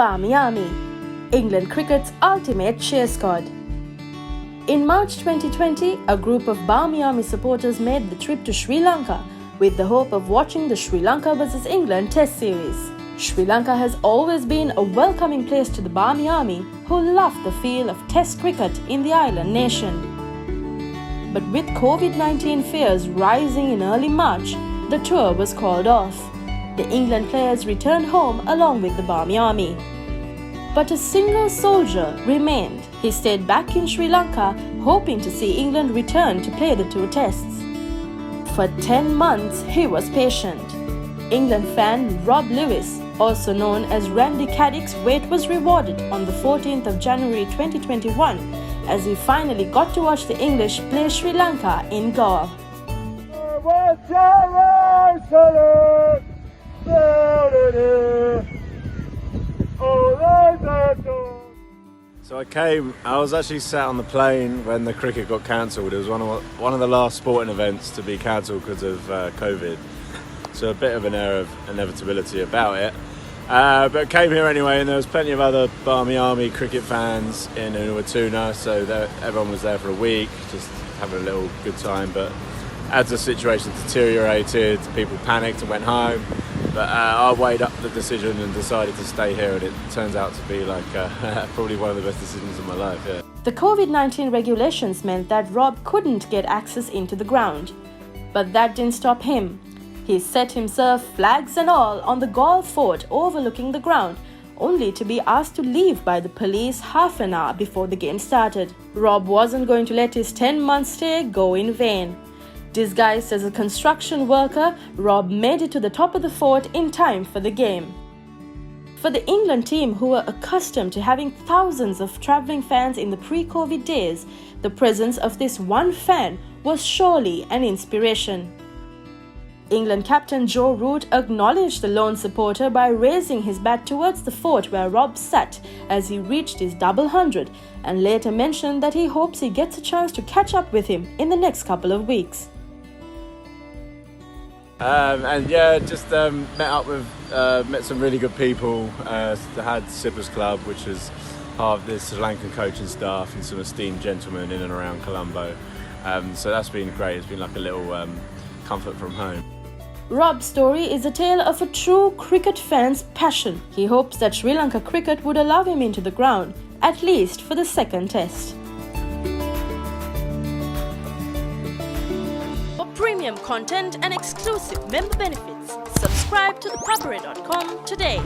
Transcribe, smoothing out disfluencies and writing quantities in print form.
Barmy Army, England cricket's ultimate cheer squad. In March 2020, a group of Barmy Army supporters made the trip to Sri Lanka with the hope of watching the Sri Lanka vs England Test series. Sri Lanka has always been a welcoming place to the Barmy Army, who love the feel of Test cricket in the island nation. But with COVID-19 fears rising in early March, the tour was called off. The England players returned home along with the Barmy Army. But a single soldier remained. He stayed back in Sri Lanka, hoping to see England return to play the two tests. For 10 months, he was patient. England fan Rob Lewis, also known as Randy Caddick's wait was rewarded on the 14th of January 2021 as he finally got to watch the English play Sri Lanka in Goa. So I was actually sat on the plane when the cricket got cancelled. It was one of the last sporting events to be cancelled because of COVID. So a bit of an air of inevitability about it. But came here anyway, and there was plenty of other Barmy Army cricket fans in Unawatuna, so everyone was there for a week, just having a little good time. But as the situation deteriorated, people panicked and went home. But I weighed up the decision and decided to stay here, and it turns out to be like probably one of the best decisions of my life. Yeah. The COVID-19 regulations meant that Rob couldn't get access into the ground. But that didn't stop him. He set himself, flags and all, on the Galle Fort overlooking the ground, only to be asked to leave by the police half an hour before the game started. Rob wasn't going to let his 10-month stay go in vain. Disguised as a construction worker, Rob made it to the top of the fort in time for the game. For the England team, who were accustomed to having thousands of travelling fans in the pre-COVID days, the presence of this one fan was surely an inspiration. England captain Joe Root acknowledged the lone supporter by raising his bat towards the fort where Rob sat as he reached his double hundred, and later mentioned that he hopes he gets a chance to catch up with him in the next couple of weeks. Met some really good people. Had Sippers Club, which is part of the Sri Lankan coaching staff, and some esteemed gentlemen in and around Colombo. So that's been great. It's been like a little comfort from home. Rob's story is a tale of a true cricket fan's passion. He hopes that Sri Lanka cricket would allow him into the ground, at least for the second test. For premium content and exclusive member benefits, subscribe to ThePapare.com today.